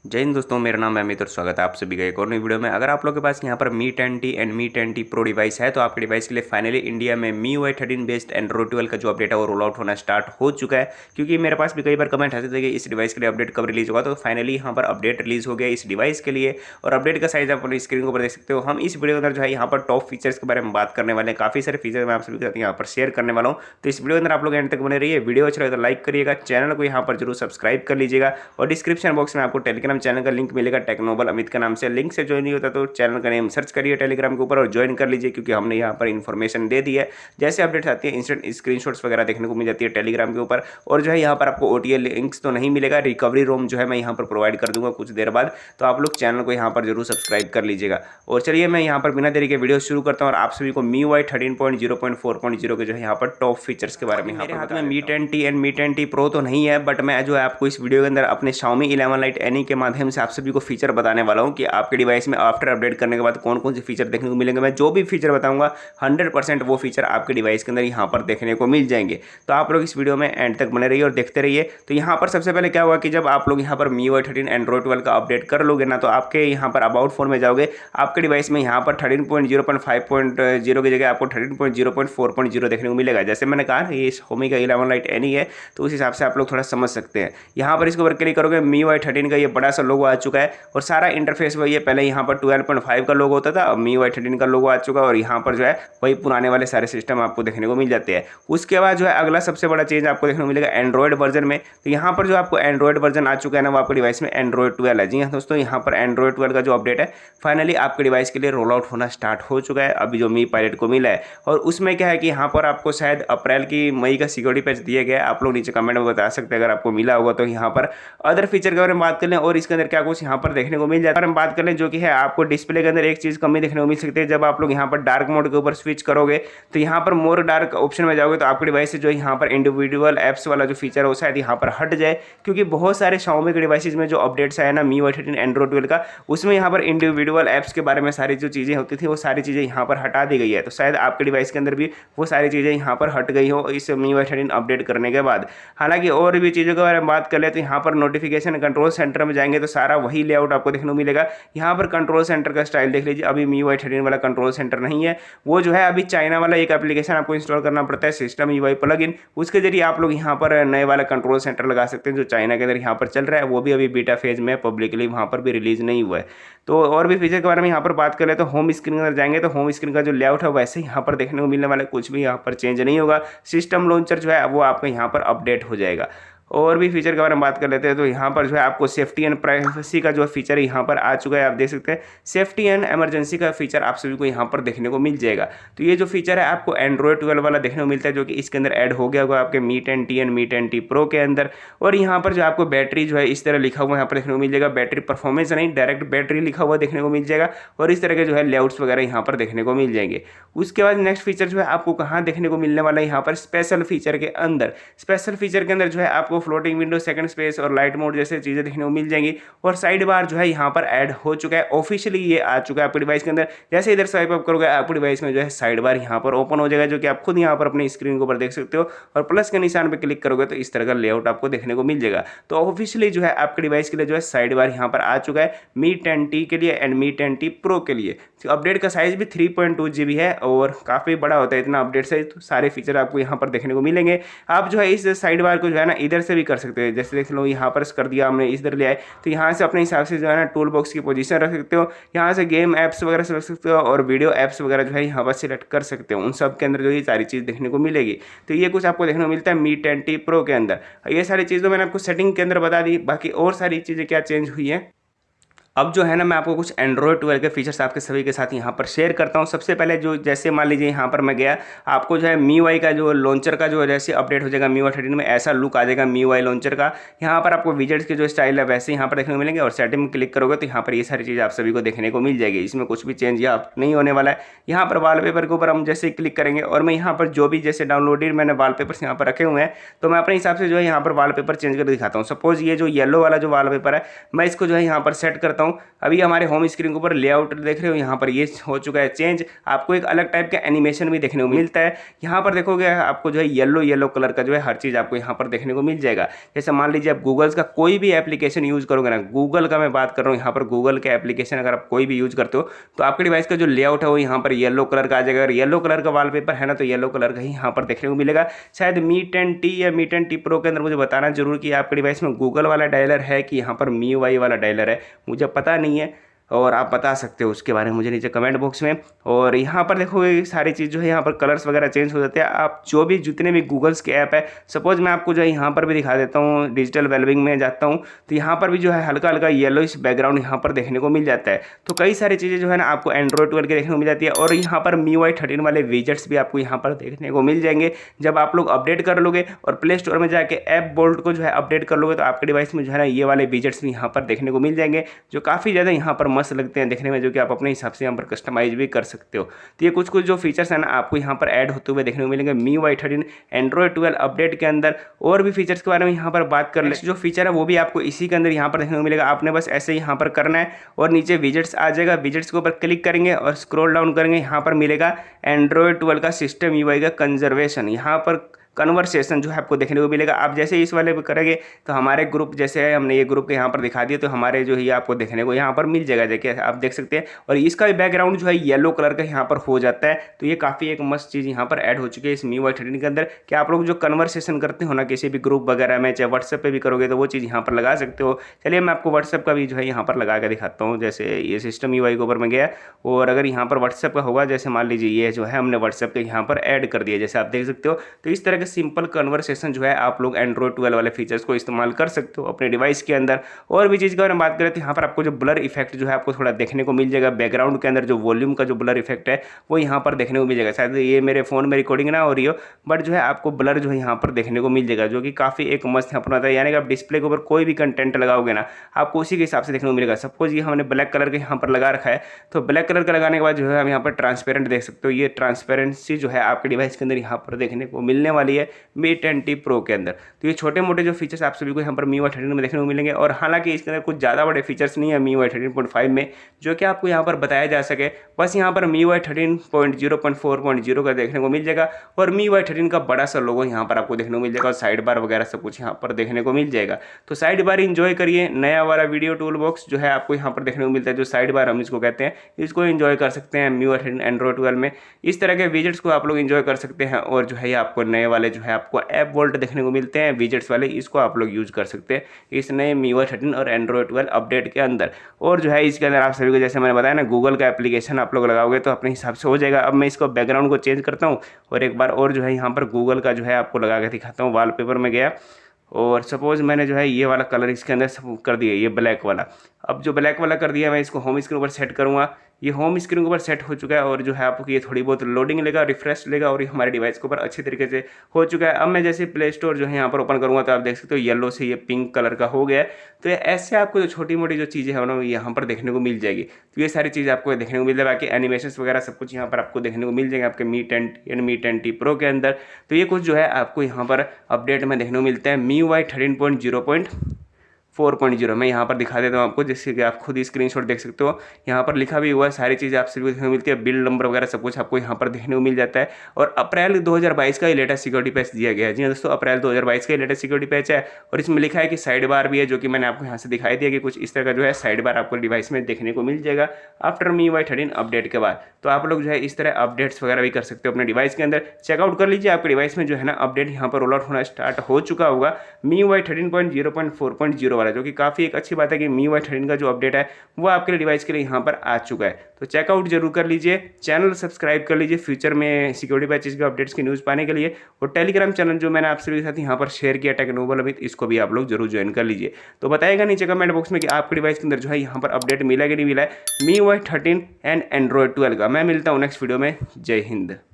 जय हिंद दोस्तों, मेरा नाम है अमित और स्वागत है आप सभी का एक और नई वीडियो में। अगर आप लोगों के पास यहाँ पर मी 10T and me 10T pro device है तो आपके डिवाइस के लिए फाइनली इंडिया में MIUI 13 बेस्ड एंड्रॉइड 12 का जो अपडेट है वो रोल आउट होना स्टार्ट हो चुका है। क्योंकि मेरे पास भी कई बार कमेंट आते थे कि इस डिवाइस के लिए अपडेट कब रिलीज होगा, तो फाइनली यहाँ पर अपडेट रिलीज हो गया इस डिवाइस के लिए। और अपडेट का साइज आप अपनी स्क्रीन के ऊपर देख सकते हो। हम इस वीडियो के अंदर जो है यहाँ पर टॉप फीचर्स के बारे में बात करने वाले हैं। काफी सारे फीचर मैं आप सभी के साथ यहाँ पर शेयर करने वाला हूँ, तो इस वीडियो के अंदर आप लोग एंड तक बने रहिए। वीडियो अच्छा लगे तो लाइक करिएगा, चैनल को यहाँ पर जरूर सब्सक्राइब कर लीजिएगा और डिस्क्रिप्शन बॉक्स में आपको टेलीग्राम चैनल का लिंक मिलेगा टेक्नोबल अमित के नाम से। लिंक से ज्वाइन नहीं होता तो चैनल का नेम सर्च करिए टेलीग्राम के ऊपर और ज्वाइन कर लीजिए, क्योंकि हमने यहाँ पर इन्फॉर्मेशन दे दी है। जैसे अपडेट्स आती है इंस्टेंट स्क्रीनशॉट्स वगैरह देखने को मिल जाती है टेलीग्राम के ऊपर। और जो है यहाँ पर आपको OTA लिंक्स तो नहीं मिलेगा, रिकवरी रोम जो है मैं यहाँ पर प्रोवाइड कर दूंगा कुछ देर बाद, तो आप लोग चैनल को यहाँ पर जरूर सब्सक्राइब कर लीजिएगा। और चलिए मैं यहाँ पर बिना देरी के वीडियो शुरू करता हूँ और आप सभी को MIUI 13.0.4.0 के जो है यहाँ पर टॉप फीचर्स के बारे में मेरे हाथ में मी 10T and me 10T pro तो नहीं है, बट मैं जो है आपको इस वीडियो के अंदर अपने Xiaomi 11 Lite Any के माध्यम से आप सभी को फीचर बताने वाला हूँ कि आपके डिवाइस में आफ्टर अपडेट करने के बाद कौन कौन से फीचर देखने को मिलेंगे। मैं जो भी फीचर बताऊंगा 100% वो फीचर आपके डिवाइस के अंदर यहाँ पर देखने को मिल जाएंगे। तो आप लोग इस वीडियो में एंड तक बने रहिए और देखते रहिए। तो यहाँ पर सबसे पहले क्या हुआ कि जब आप लोग यहाँ पर MIUI 13 एंड्रॉइड 12 का अपडेट कर लोगे ना, तो आपके यहाँ पर अबाउट फोन में जाओगे, आपके डिवाइस में यहाँ पर 13.0.5.0 की जगह आपको 13.0.4.0 देखने को मिलेगा। जैसे मैंने कहा ये Xiaomi का 11 Lite Any है, तो उस हिसाब से आप लोग थोड़ा समझ सकते हैं। यहाँ पर इसके ऊपर क्लिक करोगे, MIUI 13 का ये बड़ा सा लोगो आ चुका है और सारा इंटरफेस वही है। पहले यहाँ पर 12.5 का लोगो होता था, अब MIUI 13 का लोगो आ चुका है और यहाँ पर जो है वही पुराने वाले सारे सिस्टम आपको देखने को मिल जाते हैं। उसके बाद जो है अगला सबसे बड़ा चेंज आपको देखने को मिलेगा एंड्रॉइड वर्जन में। तो यहाँ पर जो आपको एंड्रॉइड वर्जन आ चुका है ना, वो आपके डिवाइस में एंड्रॉइड 12 है। जी हाँ दोस्तों, यहाँ पर एंड्रॉइड 12 का जो अपडेट है फाइनली आपके डिवाइस के लिए रोल आउट होना स्टार्ट हो चुका है, अभी जो मी पायलट को मिला है। और उसमें क्या है कि यहाँ पर आपको शायद अप्रैल की मई का सिक्योरिटी पैच दिया गया है। आप लोग नीचे कमेंट में बता सकते हैं अगर आपको मिला होगा। तो यहाँ पर अदर फीचर के बारे में बात कर लें और इसके अंदर क्या कुछ यहाँ पर देखने को मिल जाता है, हम बात कर लें जो कि है आपको डिस्प्ले के अंदर एक चीज़ कमी देखने को मिल सकती है। जब आप लोग यहाँ पर डार्क मोड के ऊपर स्विच करोगे तो यहाँ पर मोर डार्क ऑप्शन में जाओगे तो आपके डिवाइस से जो यहाँ पर इंडिविजुअल एप्स वाला जो फीचर है वो शायद यहाँ पर हट जाए, क्योंकि बहुत सारे Xiaomi के डिवाइसेज में जो अपडेट्स आए ना MIUI 13 एंड्रॉइड 12 का, उसमें यहाँ पर इंडिविजुअल एप्स के बारे में सारी जो चीज़ें होती थी वो सारी चीज़ें यहाँ पर हटा दी गई है। तो शायद आपके डिवाइस के अंदर भी वो सारी चीज़ें यहाँ पर हट गई हो इस MIUI 13 अपडेट करने के बाद। हालांकि और भी चीज़ों के बारे में बात कर ले तो यहाँ पर नोटिफिकेशन कंट्रोल सेंटर में जाएंगे तो सारा वही लेआउट आपको देखने को मिलेगा। यहाँ पर कंट्रोल सेंटर का स्टाइल देख लीजिए, अभी MIUI 13 वाला कंट्रोल सेंटर नहीं है, वो जो है अभी चाइना वाला एक एप्लीकेशन आपको इंस्टॉल करना पड़ता है, सिस्टम UI प्लगइन, उसके जरिए आप लोग यहाँ पर नए वाला कंट्रोल सेंटर लगा सकते हैं जो चाइना के अंदर यहाँ पर चल रहा है। वो भी अभी बीटा फेज में पब्लिकली वहाँ पर भी रिलीज नहीं हुआ है। तो और भी फीचर के बारे में यहाँ पर बात करें तो होम स्क्रीन के अंदर जाएंगे तो होम स्क्रीन का जो लेआउट है वैसे यहाँ पर देखने को मिलने वाला है, कुछ भी यहाँ पर चेंज नहीं होगा। सिस्टम लॉन्चर जो है वो आपका यहाँ पर अपडेट हो जाएगा। और भी फीचर के बारे में बात कर लेते हैं तो यहाँ पर जो है आपको सेफ्टी एंड प्राइवेसी का जो फीचर है यहाँ पर आ चुका है। आप देख सकते हैं सेफ्टी एंड इमरजेंसी का फीचर आप सभी को यहाँ पर देखने को मिल जाएगा। तो ये जो फीचर है आपको एंड्रॉइड 12 वाला देखने को मिलता है, जो कि इसके अंदर ऐड हो गया होगा आपके मी 10T and me 10T pro के अंदर। और यहाँ पर जो आपको बैटरी जो है इस तरह लिखा हुआ यहाँ पर देखने को मिल जाएगा, बैटरी परफॉर्मेंस नहीं डायरेक्ट बैटरी लिखा हुआ देखने को मिल जाएगा। और इस तरह के जो है लेआउट्स वगैरह यहाँ पर देखने को मिल जाएंगे। उसके बाद नेक्स्ट फीचर जो है आपको कहाँ देखने को मिलने वाला है, यहाँ पर स्पेशल फीचर के अंदर। स्पेशल फीचर के अंदर जो है आपको फ्लोटिंग विंडो, सेकंड स्पेस और लाइट मोड जैसे चीजें देखने को मिल जाएंगी। और साइड बार जो है यहाँ पर ऐड हो चुका है, ऑफिशियली ये आ चुका है आपके डिवाइस के अंदर। जैसे इधर स्वाइप अप करोगे आपके डिवाइस में जो है साइड बार यहाँ पर ओपन हो जाएगा, जो कि आप खुद यहाँ पर अपनी स्क्रीन के ऊपर देख सकते हो। और प्लस के निशान पे क्लिक करोगे तो इस तरह का लेआउट आपको देखने को मिल जाएगा। तो ऑफिशियली जो है आपके डिवाइस के लिए जो है साइड बार यहाँ पर आ चुका है मी 10T के लिए एंड मी 10T प्रो के लिए। अपडेट का साइज भी 3.2 GB है और काफी बड़ा होता है, इतना अपडेट साइज। तो सारे फीचर आपको यहाँ पर देखने को मिलेंगे। आप जो है इस साइड बार को जो है ना इधर से भी कर सकते हैं, जैसे देख लो यहाँ पर कर दिया हमने, इधर ले आए तो यहाँ से अपने हिसाब से जो है ना टूल बॉक्स की पोजीशन रख सकते हो। यहाँ से गेम ऐप्स वगैरह से रख सकते हो और वीडियो ऐप्स वगैरह जो है यहाँ पर सिलेक्ट कर सकते हो। उन सब के अंदर जो ये सारी चीज़ देखने को मिलेगी। तो ये कुछ आपको देखने को मिलता है मी 10T प्रो के अंदर। ये सारी चीज़ें मैंने आपको सेटिंग के अंदर बता दी, बाकी और सारी चीज़ें क्या चेंज हुई है अब जो है ना मैं आपको कुछ एंड्रॉइड 12 के फीचर्स आपके सभी के साथ यहाँ पर शेयर करता हूँ। सबसे पहले जो जैसे मान लीजिए यहाँ पर मैं गया, आपको जो है MIUI का जो लॉन्चर का जो जैसे अपडेट हो जाएगा MIUI 13 में, ऐसा लुक आ जाएगा MIUI लॉन्चर का। यहाँ पर आपको विजेट्स के जो स्टाइल है वैसे यहाँ पर देखने को मिलेंगे। और सेटिंग में क्लिक करोगे तो यहाँ पर ये सारी चीज़ आप सभी को देखने को मिल जाएगी। इसमें कुछ भी चेंज यहाँ नहीं होने वाला है। यहाँ पर वॉलपेपर के ऊपर हम जैसे क्लिक करेंगे और मैं यहाँ पर जो भी जैसे डाउनलोडेड मैंने वॉलपेपर्स यहाँ पर रखे हुए हैं, तो मैं अपने हिसाब से जो है यहाँ पर वॉलपेपर चेंज करके दिखाता हूँ। सपोज ये जो येलो वाला जो वॉलपेपर है मैं इसको जो है यहाँ पर सेट करता करता हूँ। अभी हमारे होम स्क्रीन के ऊपर लेआउट देख रहे हो, यहाँ पर ये हो चुका है चेंज। आपको एक अलग टाइप का एनिमेशन भी देखने को मिलता है। यहाँ पर देखोगे आपको जो है येलो कलर का जो है हर चीज़ आपको यहाँ पर देखने को मिल जाएगा। जैसे मान लीजिए आप गूगल्स का कोई भी एप्लीकेशन यूज़ करोगे ना, गूगल का मैं बात कर रहा हूँ, यहाँ पर गूगल के एप्लीकेशन अगर आप कोई भी यूज़ करते हो तो आपके डिवाइस का जो लेआउट है वो यहाँ पर येलो कलर का आ जाएगा। अगर येलो कलर का वॉलपेपर है ना तो येलो कलर का ही यहाँ पर देखने को मिलेगा। शायद मी 10T या मी 10T प्रो के अंदर मुझे बताना जरूर कि आपके डिवाइस में गूगल वाला डायलर है कि यहाँ पर MIUI वाला डायलर है, मुझे पता नहीं है, और आप बता सकते हो उसके बारे में मुझे नीचे कमेंट बॉक्स में। और यहाँ पर देखोगे सारी चीज़ जो है यहाँ पर कलर्स वगैरह चेंज हो जाते हैं। आप जो भी जितने भी गूगल्स के ऐप है, सपोज मैं आपको जो है यहाँ पर भी दिखा देता हूँ, डिजिटल वेलबिंग में जाता हूँ तो यहाँ पर भी जो है हल्का हल्का येलोइश बैकग्राउंड यहाँ पर देखने को मिल जाता है। तो कई सारी चीज़ें जो है ना आपको एंड्रॉइड 12 के देखने को मिल जाती है। और यहाँ पर MIUI 13 वाले विजेट्स भी आपको यहाँ पर देखने को मिल जाएंगे। जब आप लोग अपडेट कर लोगे और प्ले स्टोर में जाके ऐप बोल्ट को जो है अपडेट कर लोगे तो आपके डिवाइस में जो है ना ये वाले विजेट्स भी यहाँ पर देखने को मिल जाएंगे, जो काफ़ी ज़्यादा यहाँ पर मस्त लगते हैं देखने में, जो कि आप अपने हिसाब से यहाँ पर कस्टमाइज भी कर सकते हो। तो ये कुछ जो फीचर्स है ना आपको यहाँ पर ऐड होते हुए देखने को मिलेंगे MIUI 13 एंड्रॉइड 12 अपडेट के अंदर। और भी फीचर्स के बारे में यहाँ पर बात कर ले, जो फीचर है वो भी आपको इसी के अंदर यहाँ पर देखने को मिलेगा। आपने बस ऐसे ही यहाँ पर करना है और नीचे विजेट्स आ जाएगा, विजेट्स के ऊपर क्लिक करेंगे और स्क्रॉल डाउन करेंगे, यहाँ पर मिलेगा एंड्रॉइड 12 का सिस्टम UI का कंजर्वेशन, यहाँ पर कन्वर्सेशन जो है आपको देखने को मिलेगा। आप जैसे इस वाले पे करेंगे तो हमारे ग्रुप जैसे है, हमने ये ग्रुप के यहाँ पर दिखा दिया तो हमारे जो है आपको देखने को यहाँ पर मिल जाएगा, देखिए आप देख सकते हैं। और इसका बैकग्राउंड जो है येलो कलर का यहाँ पर हो जाता है। तो ये काफ़ी एक मस्त चीज़ यहाँ पर ऐड हो चुकी है इस MIUI 13 के अंदर कि आप लोग जो कन्वर्सेशन करते हो ना किसी भी ग्रुप वगैरह में, चाहे व्हाट्सएप पे भी करोगे तो वो चीज़ यहाँ पर लगा सकते हो। चलिए मैं आपको व्हाट्सएप का भी जो है यहाँ पर लगा के दिखाता हूँ। जैसे ये सिस्टम UI के ऊपर में गया और अगर यहाँ पर व्हाट्सएप का होगा, जैसे मान लीजिए ये जो है हमने व्हाट्सएप के यहाँ पर ऐड कर दिया, जैसे आप देख सकते हो। तो इस तरह के सिंपल कन्वर्सेशन जो है आप लोग एंड्रॉइड 12 वाले फीचर्स को इस्तेमाल कर सकते हो अपने डिवाइस के अंदर। और भी चीज़ के बारे में बात करें तो यहाँ पर आपको जो ब्लर इफेक्ट जो है आपको थोड़ा देखने को मिल जाएगा। बैकग्राउंड के अंदर जो वॉल्यूम का जो ब्लर इफेक्ट है वो यहाँ पर देखने को मिल जाएगा। शायद ये मेरे फ़ोन में रिकॉर्डिंग ना हो रही हो, बट जो है आपको ब्लर जो है यहाँ पर देखने को मिल जाएगा, जो कि काफ़ी एक मस्त यहाँ पर आता है। यानी कि आप डिस्प्ले के ऊपर कोई भी कंटेंट लगाओगे ना आपको उसी के हिसाब से देखने को मिलेगा। सपोज ये हमने ब्लैक कलर के यहाँ पर लगा रखा है, तो ब्लैक कलर का लगाने के बाद जो है हम यहाँ पर ट्रांसपेरेंट देख सकते हो। ये ट्रांसपेरेंसी जो है आपके डिवाइस के अंदर यहाँ पर देखने को मिलने वाली है मी 10T प्रो के अंदर। तो ये छोटे मोटे जो फीचर्स आप सभी को यहाँ पर MIUI 13 में देखने को मिलेंगे। और हालांकि इसके अंदर कुछ ज़्यादा बड़े फीचर्स नहीं है MIUI 13.5 में जो कि आपको यहाँ पर बताया जा सके। बस यहाँ पर MIUI 13.0.4.0 का देखने को मिल जाएगा और MIUI 13 का बड़ा सा लोगो यहाँ पर आपको देखने को मिल जाएगा और साइड बार वगैरह सब कुछ यहाँ पर देखने को मिल जाएगा। तो साइड बार इंजॉय करिए। नया वाला वीडियो टूल बॉक्स जो है आपको यहाँ पर देखने को मिलता है, जो साइड बार हम इसको कहते हैं, इसको इंजॉय कर सकते हैं MIUI 13 एंड्रॉइड 12 में। इस तरह के विजेट्स को आप लोग इंजॉय कर सकते हैं। और जो है आपको नए वाले जो है आपको ऐप वोल्ट देखने को मिलते हैं विजेट्स वाले, इसको आप लोग यूज़ कर सकते हैं इस नए MIUI 13 और एंड्रॉइड 12 अपडेट के अंदर। और जो है इसके अंदर आप सभी को जैसे मैंने बताया ना गूगल का एप्लीकेशन आप लोग लगाओगे तो अपने हिसाब से हो जाएगा। अब मैं इसको बैकग्राउंड को चेंज करता हूँ और एक बार और जो है यहाँ पर गूगल का जो है आपको लगा के दिखाता हूँ। वॉलपेपर में गया और सपोज मैंने जो है ये वाला कलर इसके अंदर कर दिया, ये ब्लैक वाला। अब जो ब्लैक वाला कर दिया मैं इसको होम स्क्रीन पर सेट करूँगा। ये होम स्क्रीन के ऊपर सेट हो चुका है और जो है आपको ये थोड़ी बहुत लोडिंग लेगा, रिफ्रेश लेगा और ये हमारे डिवाइस के ऊपर अच्छी तरीके से हो चुका है। अब मैं जैसे प्ले स्टोर जो है यहाँ पर ओपन करूँगा तो आप देख सकते हो येलो से ये पिंक कलर का हो गया है। तो ऐसे आपको जो छोटी मोटी जो चीज़ें हैं ना यहाँ पर देखने को मिल जाएगी। तो ये सारी चीज़ आपको देखने को मिल जाएगा। बाकी एनिमेशन वगैरह सब कुछ यहाँ पर आपको देखने को मिल जाएंगे आपके मी 10T प्रो के अंदर। तो ये कुछ जो है आपको यहाँ पर अपडेट में देखने को मिलता है MIUI 13.0.4.0। मैं यहाँ पर दिखा देता हूँ आपको, जिससे कि आप खुद ही स्क्रीनशॉट देख सकते हो। यहाँ पर लिखा भी हुआ है, सारी चीज़ें आपसे देखने को मिलती है, बिल्ड नंबर वगैरह सब कुछ आपको यहाँ पर देखने को मिल जाता है। और अप्रैल 2022 का ये लेटेस्ट सिक्योरिटी पैच दिया गया है। जी हाँ दोस्तों, अप्रैल 2022 का लेटेस्ट सिक्योरिटी पैच है और इसमें लिखा है कि साइड बार भी है, जो कि मैंने आपको यहाँ से दिखाई दिया कि कुछ इस तरह का जो है साइड बार आपको डिवाइस में देखने को मिल जाएगा आफ्टर MIUI 13 अपडेट के बाद। तो आप लोग जो है इस तरह अपडेट्स वगैरह भी कर सकते हो अपने डिवाइस के अंदर। चेकआउट कर लीजिए, आपके डिवाइस में जो है ना अपडेट यहाँ पर रोल आउट होना स्टार्ट हो चुका होगा MIUI 13.0.4.0 वाला, जो कि काफ़ी एक अच्छी बात है कि MIUI 13 का जो अपडेट है वो आपके डिवाइस के लिए यहाँ पर आ चुका है। तो चेकआउट जरूर कर लीजिए, चैनल सब्सक्राइब कर लीजिए फ्यूचर में सिक्योरिटी पैचेस के अपडेट्स की न्यूज़ पाने के लिए। और टेलीग्राम चैनल जो मैंने आप सभी के साथ यहाँ पर शेयर किया टेक्नोबल अमित, इसको भी आप लोग जरूर ज्वाइन कर लीजिए। तो बताएगा नीचे कमेंट बॉक्स में कि आपके डिवाइस के अंदर जो है यहाँ पर अपडेट मिला कि नहीं मिला है MIUI 13 एंड एंड्रॉइड 12 का। मैं मिलता हूँ नेक्स्ट वीडियो में। जय हिंद।